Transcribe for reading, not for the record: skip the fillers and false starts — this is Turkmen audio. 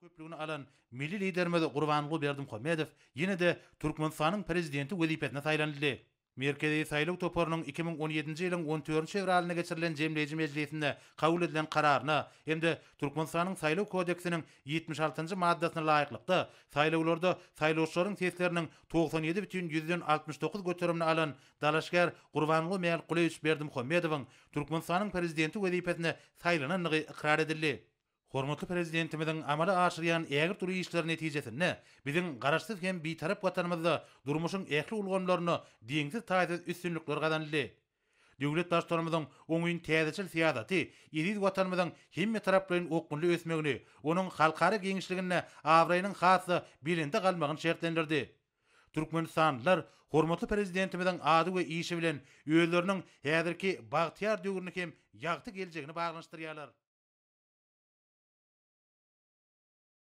köplüğünü alan milli liderimiz Gurbanly Berdimuhammedow ýine de Türkmenistanyň prezidenti wezipetine saýlandy. Merkezi saýlaw toparynyň 2017-nji ýylyň 14-nji fevralyna geçirilen Jemleýici Mejlisinde kabul edilen kararyna hemde Türkmenistanyň saýlaw kodeksiniň 76-njy maddasyna laýyklykda saýlawlarda saýlawçylaryň sesleriniň 97,69 göterimini alan dalaşgar Gurbanly Mälkuleýiç Berdimuhammedowyň Türkmenistanyň prezidenti wezipetine saýlananlygy ikrar edildi. Hormatly prezidentimiziň amala aşyrýan ägir duruş işleri netijesinde biziň garaşsyz hem bitarap watanymyzda durmuşyň ähli ulgamlaryny diňsiz taýsız üstünlikler gazandy. Döwlet başlarymyzyň oňyň täzeçil siýasaty ýetiz watanymyzyň hemme taraplaryň okgunly ösmegini, onuň halkara geňişligine awraýynyň hasy bilende galmagyny şertlendirdi. Türkmenistanlylar hormatly prezidentimiziň ady we işi bilen özleriniň häzirki bagtyar döwrüni hem ýagty geljegini baglanyşdyrýarlar.